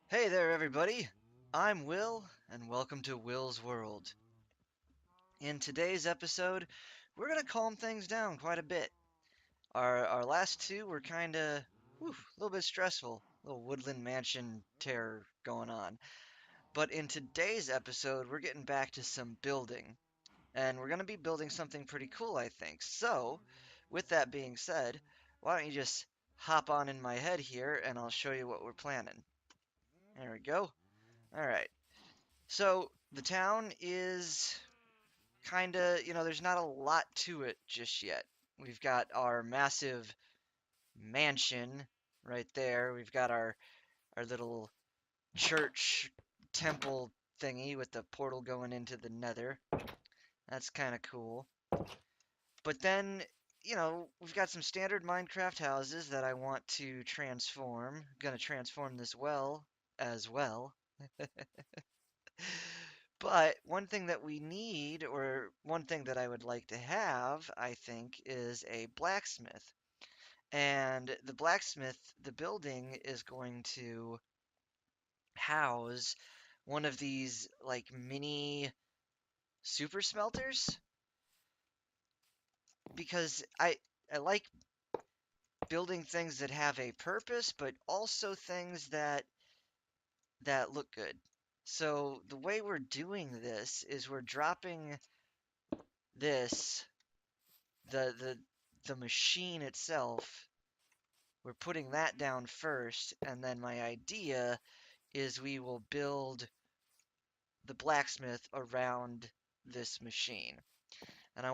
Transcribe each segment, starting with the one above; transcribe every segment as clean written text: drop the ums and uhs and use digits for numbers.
Hey there, everybody. I'm Will, and welcome to Will's World. In today's episode, we're going to calm things down quite a bit. Our last two were kind of, a little bit stressful. A little woodland mansion terror going on. But in today's episode, we're getting back to some building. And we're going to be building something pretty cool, I think. So, with that being said, why don't you just hop on in my head here, and I'll show you what we're planning. There we go. All right. So the town is kind of, there's not a lot to it just yet. We've got our massive mansion right there. We've got our little church temple thingy with the portal going into the nether. That's kind of cool. But then, we've got some standard Minecraft houses that I want to transform. Gonna transform this well as well. But one thing that we need, or one thing that I would like to have, I think, is a blacksmith. And the blacksmith, the building is going to house one of these like mini super smelters because I like building things that have a purpose, but also things that look good. So the way we're doing this is we're dropping this the the the machine itself, we're putting that down first, and then my idea is we will build the blacksmith around this machine. And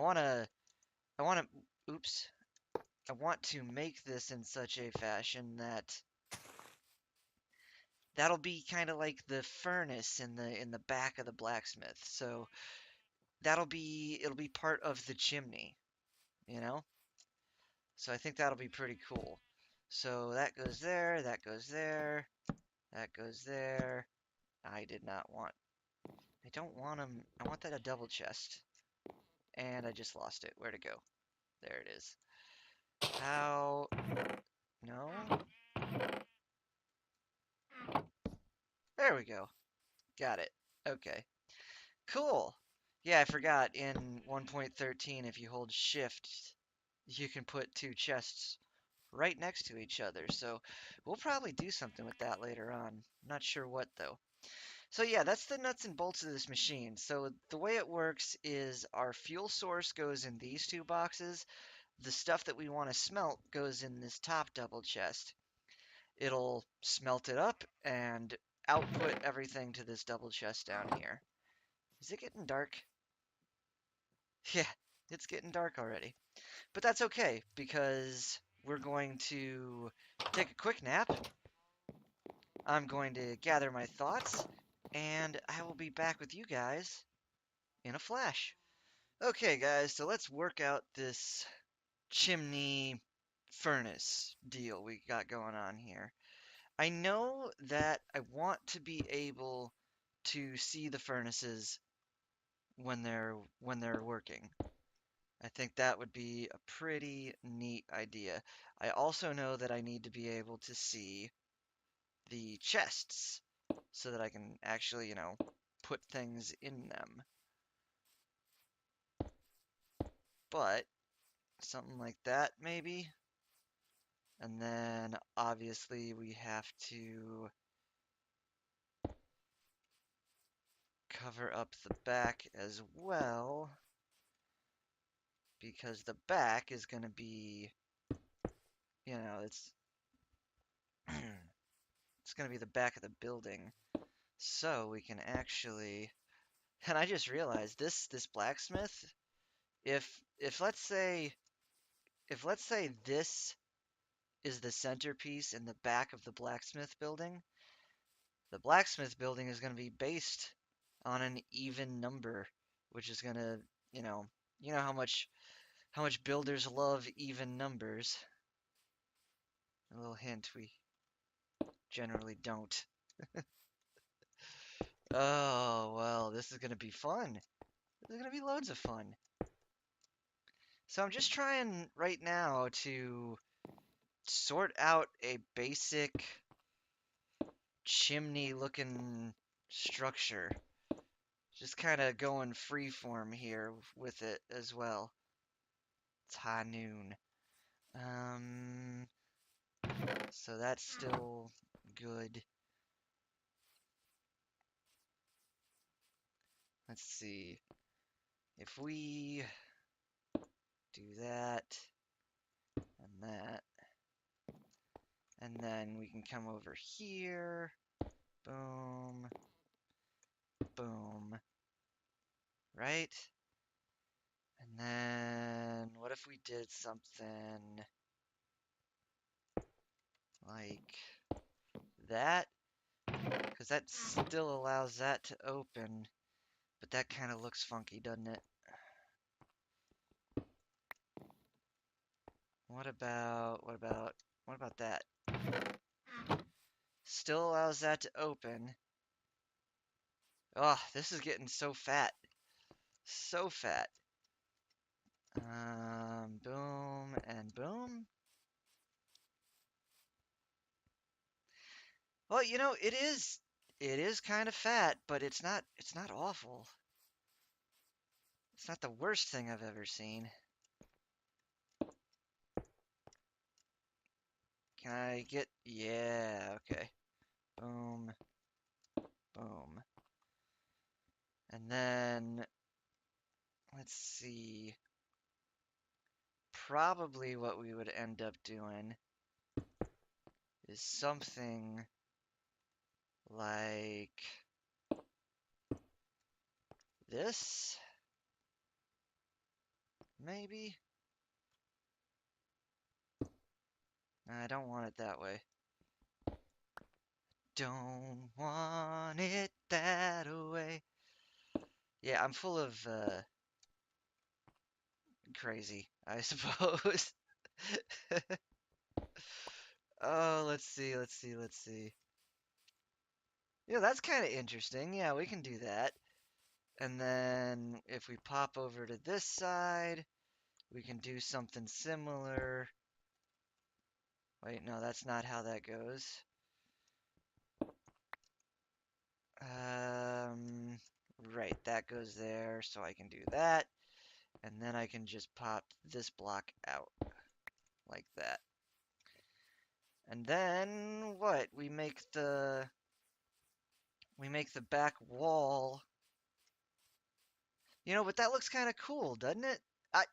oops, I want to make this in such a fashion that that'll be kind of like the furnace in the back of the blacksmith. So it'll be part of the chimney, you know? So I think that'll be pretty cool. So that goes there, that goes there, that goes there. I did not want. I don't want them. I want that a double chest. And I just lost it. Where to go? There it is. How? No? There we go. Got it. Okay. Cool. Yeah, I forgot in 1.13 if you hold shift, you can put two chests right next to each other. So we'll probably do something with that later on. Not sure what though. So yeah, that's the nuts and bolts of this machine. So the way it works is our fuel source goes in these two boxes. The stuff that we want to smelt goes in this top double chest. It'll smelt it up and output everything to this double chest down here. Is it getting dark? Yeah, it's getting dark already. But that's okay because we're going to take a quick nap. I'm going to gather my thoughts and I will be back with you guys in a flash. Okay, guys, so let's work out this chimney furnace deal we got going on here. I know that I want to be able to see the furnaces when they're working. I think that would be a pretty neat idea. I also know that I need to be able to see the chests so that I can actually, put things in them. But something like that maybe. And then obviously we have to cover up the back as well because the back is going to be, it's it's going to be the back of the building. So we can actually, and I just realized this blacksmith, if if let's say if let's say this is the centerpiece in the back of the blacksmith building is going to be based on an even number, which is going to, you know, how much builders love even numbers. A little hint, we generally don't. Oh, well, this is going to be fun. This is going to be loads of fun. So I'm just trying right now to sort out a basic chimney looking structure. Just kind of going freeform here with it as well. It's high noon. Um, so that's still good. Let's see. If we do that and that, and then we can come over here. Boom. Boom. Right? And then what if we did something like that? Because that still allows that to open, but that kind of looks funky, doesn't it? What about that? Still allows that to open. Oh, this is getting so fat. So fat. Boom and boom. Well, it is kind of fat, but it's not awful. It's not the worst thing I've ever seen. Can I get, yeah, okay. Boom, boom. And then, let's see. Probably what we would end up doing is something like this, maybe? I don't want it that way. Don't want it that way. Yeah, I'm full of crazy, I suppose. Oh, let's see. Yeah, that's kind of interesting. Yeah, we can do that. And then if we pop over to this side, we can do something similar. Wait, no, that's not how that goes. Um, right, that goes there, so I can do that. And then I can just pop this block out like that. And then what? We make the back wall. But that looks kind of cool, doesn't it? I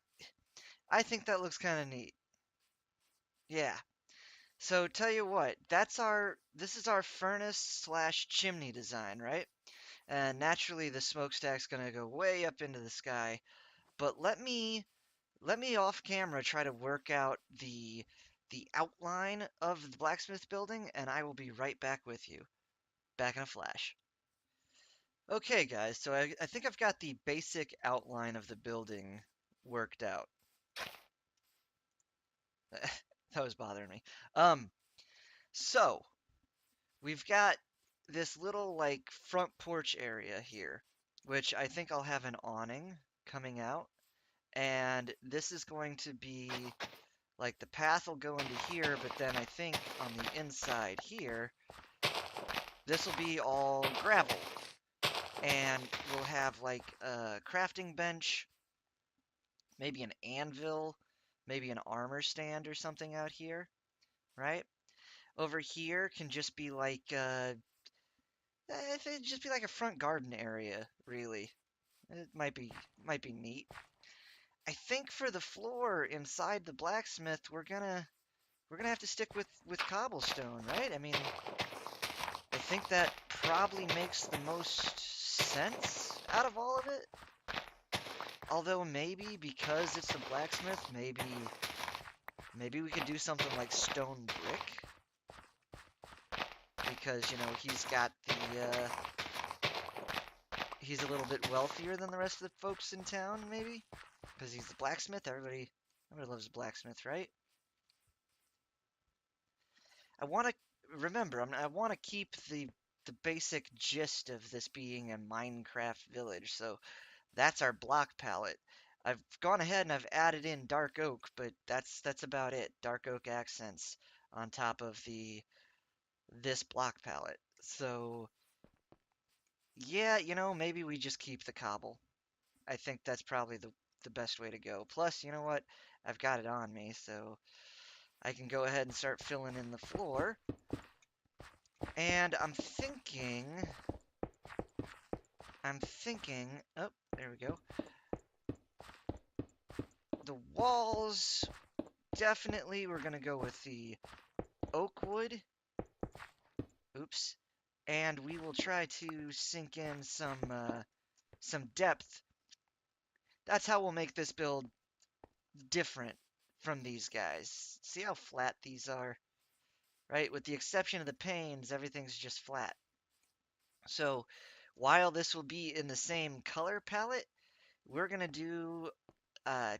I think that looks kind of neat. Yeah. So tell you what, this is our furnace slash chimney design, right? And naturally the smokestack's gonna go way up into the sky. But let me off camera try to work out the outline of the blacksmith building, and I will be right back with you. Back in a flash. Okay, guys, so I think I've got the basic outline of the building worked out. That was bothering me. Um, so we've got this little like front porch area here, which I think I'll have an awning coming out, and this is going to be like the path will go into here, but then I think on the inside here, this will be all gravel, and we'll have like a crafting bench, maybe an anvil, maybe an armor stand or something out here, right? Over here can just be like it'd just be like a front garden area, really. It might be neat. I think for the floor inside the blacksmith, we're gonna have to stick with cobblestone, right? I mean, I think that probably makes the most sense out of all of it. Although maybe because it's the blacksmith, maybe we could do something like stone brick because he's a little bit wealthier than the rest of the folks in town, maybe because he's the blacksmith. Everybody loves a blacksmith, right? I want to remember. I want to keep the basic gist of this being a Minecraft village, so that's our block palette. I've gone ahead and I've added in dark oak, but that's about it. Dark oak accents on top of this block palette. So, yeah, maybe we just keep the cobble. I think that's probably the best way to go. Plus, you know what? I've got it on me, so I can go ahead and start filling in the floor. And I'm thinking, oh, there we go. The walls, definitely we're gonna go with the oak wood. Oops. And we will try to sink in some depth. That's how we'll make this build different from these guys. See how flat these are? Right? With the exception of the panes, everything's just flat. So while this will be in the same color palette, we're gonna do uh,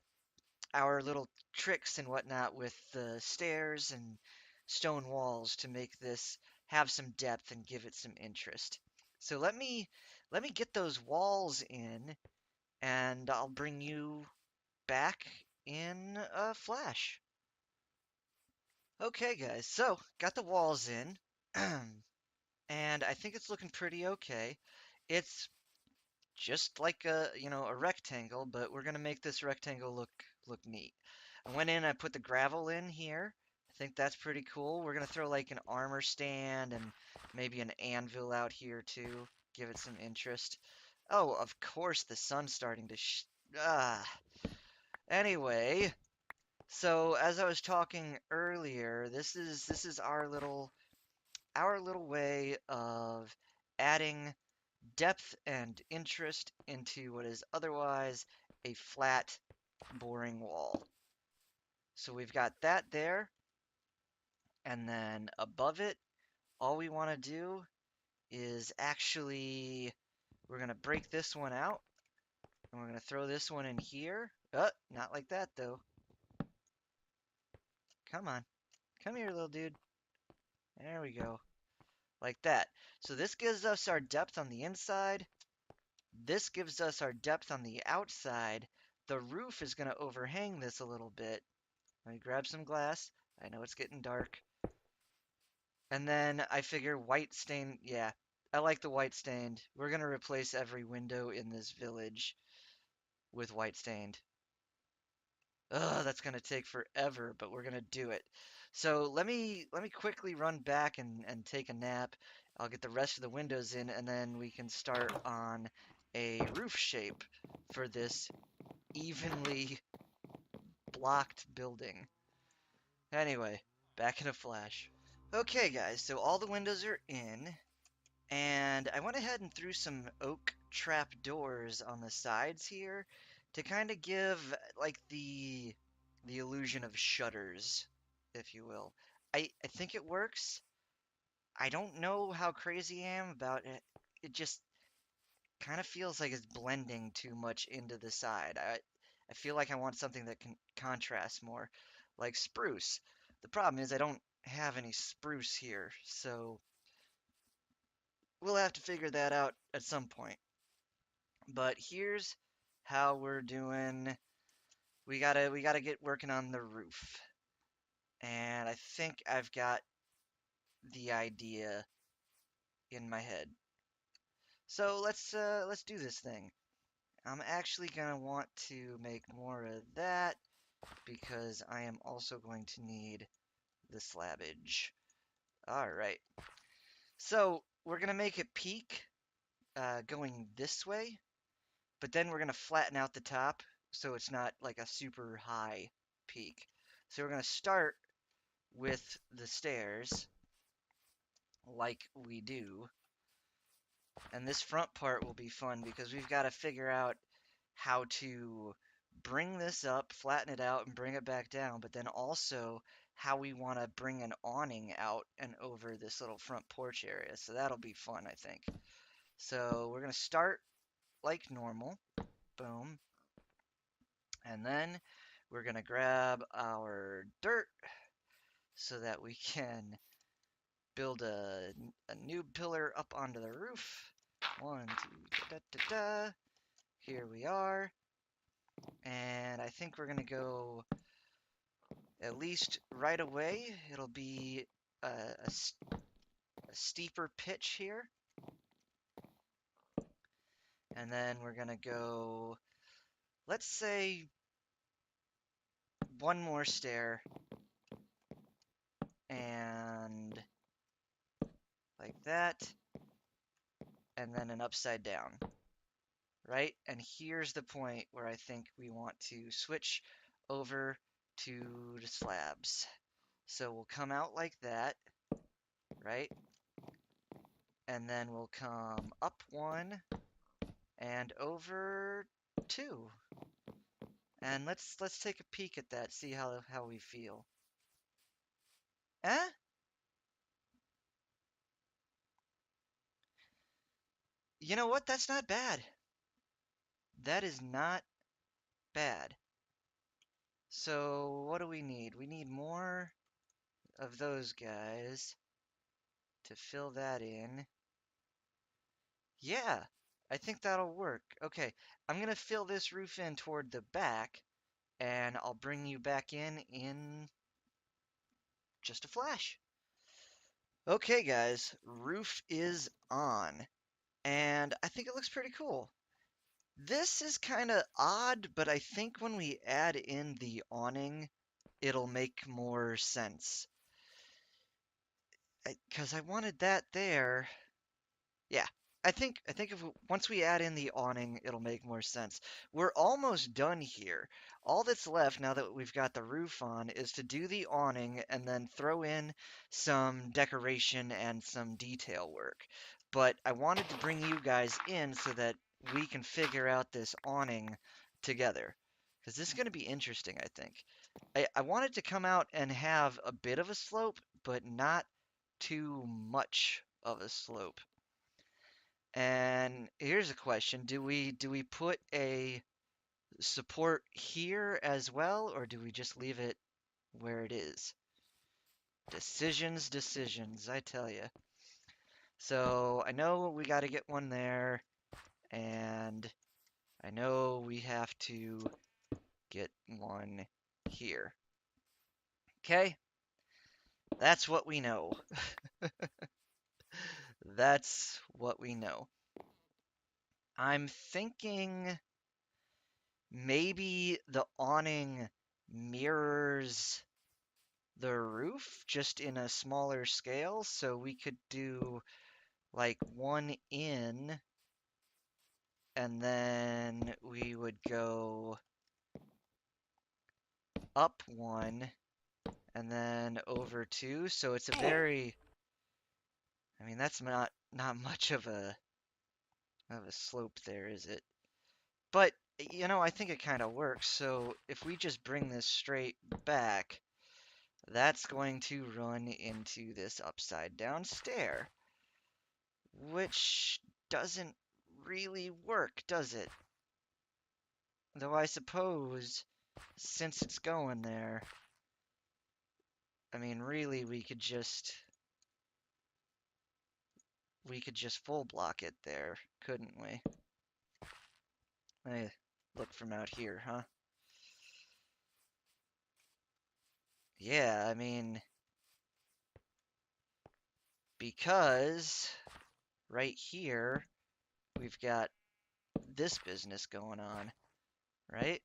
our little tricks and whatnot with the stairs and stone walls to make this have some depth and give it some interest. So let me get those walls in, and I'll bring you back in a flash. Okay, guys, so got the walls in, and I think it's looking pretty okay. It's just like a rectangle, but we're gonna make this rectangle look neat. I went in, I put the gravel in here. I think that's pretty cool. We're gonna throw like an armor stand and maybe an anvil out here too, give it some interest. Oh, of course the sun's starting to ah. Anyway, so as I was talking earlier, this is our little way of adding depth and interest into what is otherwise a flat, boring wall. So we've got that there, and then above it, all we want to do is actually, we're going to break this one out, and we're going to throw this one in here. Not like that, though. Come on. Come here, little dude. There we go. Like that. So this gives us our depth on the inside. This gives us our depth on the outside. The roof is going to overhang this a little bit. Let me grab some glass. I know it's getting dark. And then I figure white stain. Yeah, I like the white stained. We're going to replace every window in this village with white stained. Ugh, that's going to take forever, but we're going to do it. So let me quickly run back and take a nap. I'll get the rest of the windows in, and then we can start on a roof shape for this evenly blocked building. Anyway, back in a flash. Okay, guys, so all the windows are in, and I went ahead and threw some oak trap doors on the sides here to kind of give like the illusion of shutters, if you will. I think it works. I don't know how crazy I am about it. It just kind of feels like it's blending too much into the side. I feel like I want something that can contrast more, like spruce. The problem is I don't have any spruce here, so we'll have to figure that out at some point. But here's how we're doing. We gotta get working on the roof. And I think I've got the idea in my head. So let's do this thing. I'm actually gonna want to make more of that because I am also going to need the slabbage. All right. So we're gonna make it peak going this way, but then we're gonna flatten out the top so it's not like a super high peak. So we're gonna start with the stairs like we do. And this front part will be fun because we've got to figure out how to bring this up, flatten it out, and bring it back down, but then also how we want to bring an awning out and over this little front porch area. So that'll be fun, I think. So we're going to start like normal. Boom. And then we're going to grab our dirt so that we can build a new pillar up onto the roof. One, two, da, da, da. Here we are. And I think we're going to go at least right away. It'll be a steeper pitch here. And then we're gonna go, let's say, one more stair. And like that. And then an upside down. Right? And here's the point where I think we want to switch over to the slabs. So we'll come out like that, right? And then we'll come up one and over two. And let's take a peek at that, see how we feel. Eh? You know what? That's not bad. That is not bad. So what do we need? We need more of those guys to fill that in. Yeah, I think that'll work. Okay, I'm gonna fill this roof in toward the back, and I'll bring you back in just a flash. Okay, guys, roof is on, and I think it looks pretty cool. This is kind of odd, but I think when we add in the awning, it'll make more sense. Because I wanted that there. Yeah, I think if once we add in the awning, it'll make more sense. We're almost done here. All that's left now that we've got the roof on is to do the awning and then throw in some decoration and some detail work. But I wanted to bring you guys in so that we can figure out this awning together. Because this is going to be interesting, I think. I wanted to come out and have a bit of a slope, but not too much of a slope. And here's a question. Do we put a support here as well, or do we just leave it where it is? Decisions, I tell you. So I know we got to get one there, and I know we have to get one here. Okay? That's what we know. That's what we know. I'm thinking maybe the awning mirrors the roof just in a smaller scale. So we could do like one in, and then we would go up one and then over two. So it's a very, I mean, that's not much of a slope there, is it? But I think it kind of works. So if we just bring this straight back, that's going to run into this upside down stair, which doesn't really work, does it? Though I suppose, since it's going there, I mean, really, we could just full block it there, couldn't we? Let me look from out here, huh? Yeah, I mean, because right here, we've got this business going on, right?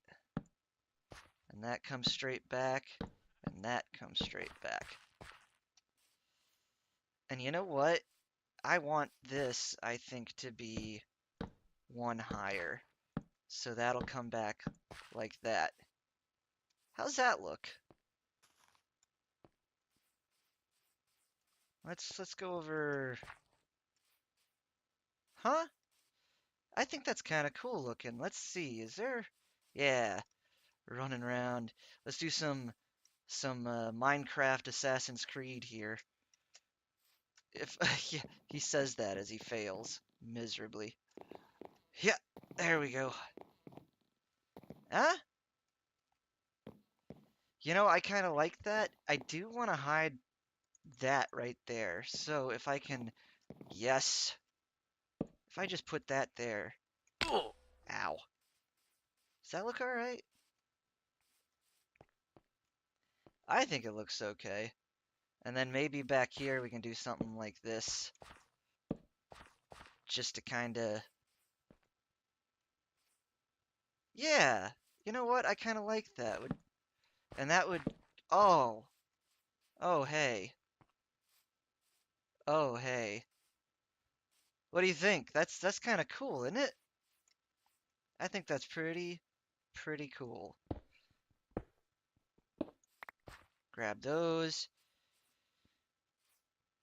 And that comes straight back, and that comes straight back. And you know what? I want this, I think, to be one higher. So that'll come back like that. How's that look? Let's go over. Huh? I think that's kind of cool looking. Let's see. Is there? Yeah, running around. Let's do some Minecraft Assassin's Creed here. If yeah, he says that as he fails miserably. Yeah, there we go. Huh? I kind of like that. I do want to hide that right there. So if I can, yes, if I just put that there. Oh, ow. Does that look all right? I think it looks okay. And then maybe back here we can do something like this. Just to kind of... Yeah, you know what? I kind of like that. And that would... Oh. Oh, hey. Oh, hey. What do you think? That's kind of cool, isn't it? I think that's pretty cool. Grab those.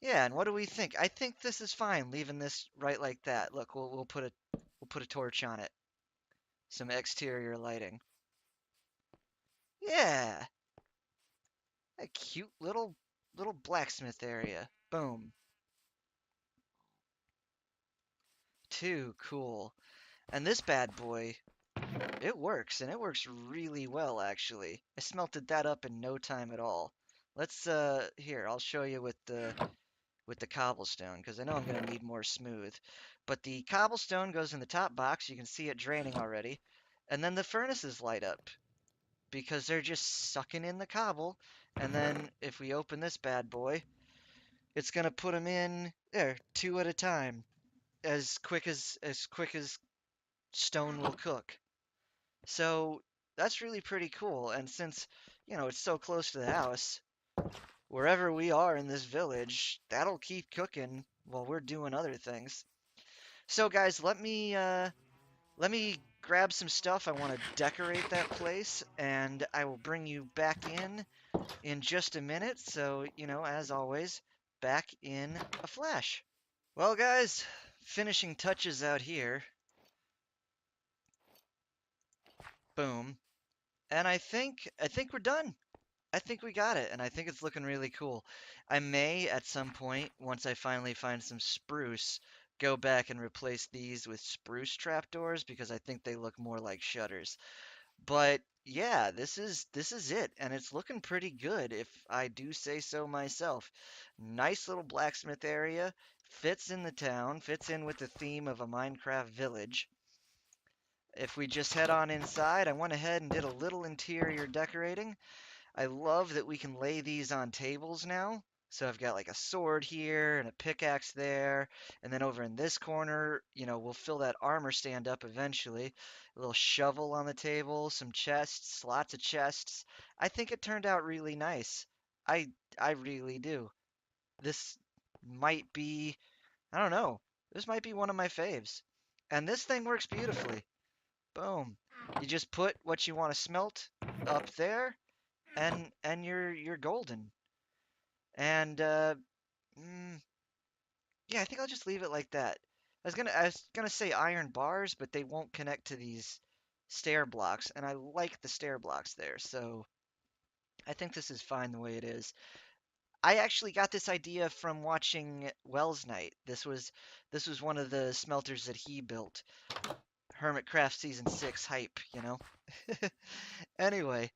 Yeah, and what do we think? I think this is fine, leaving this right like that. Look, we'll put a torch on it. Some exterior lighting. Yeah, a cute little blacksmith area. Boom. Too cool. And this bad boy, it works, and it works really well actually. I smelted that up in no time at all. Let's here, I'll show you with the cobblestone, because I know I'm going to need more smooth. But the cobblestone goes in the top box. You can see it draining already. And then the furnaces light up because they're just sucking in the cobble. And then if we open this bad boy, it's going to put them in there, two at a time, as quick as stone will cook. So that's really pretty cool. And since, it's so close to the house, wherever we are in this village, that'll keep cooking while we're doing other things. So guys, let me grab some stuff. I want to decorate that place, and I will bring you back in just a minute. So, as always, back in a flash. Well, guys, finishing touches out here. Boom. And I think we're done. I think we got it, and I think it's looking really cool. I may, at some point, once I finally find some spruce, go back and replace these with spruce trapdoors because I think they look more like shutters. But yeah, this is it, and it's looking pretty good if I do say so myself. Nice little blacksmith area, fits in the town, fits in with the theme of a Minecraft village. If we just head on inside, I went ahead and did a little interior decorating. I love that we can lay these on tables now. So I've got like a sword here and a pickaxe there. And then over in this corner, we'll fill that armor stand up eventually. A little shovel on the table, some chests, lots of chests. I think it turned out really nice. I I really do. This might be, I don't know, this might be one of my faves. And this thing works beautifully. Boom. You just put what you want to smelt up there and you're golden. And mm, yeah, I think I'll just leave it like that. I was gonna say iron bars, but they won't connect to these stair blocks, and I like the stair blocks there, so I think this is fine the way it is. I actually got this idea from watching Wells Night. This was one of the smelters that he built. Hermitcraft Season 6 hype. Anyway,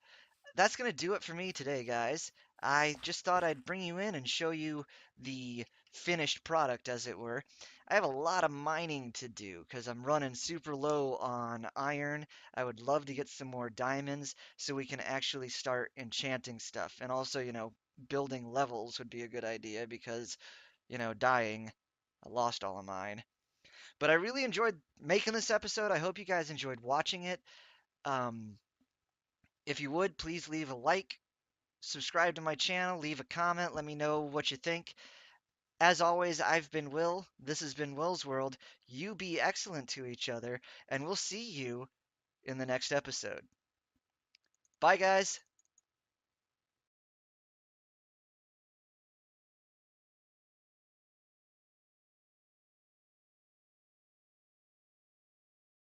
that's going to do it for me today, guys. I just thought I'd bring you in and show you the finished product, as it were. I have a lot of mining to do because I'm running super low on iron. I would love to get some more diamonds so we can actually start enchanting stuff. And also, building levels would be a good idea because, dying, I lost all of mine. But I really enjoyed making this episode. I hope you guys enjoyed watching it. Um, if you would, please leave a like, subscribe to my channel, leave a comment, let me know what you think. As always, I've been Will. This has been Will's World. You be excellent to each other, and we'll see you in the next episode. Bye, guys.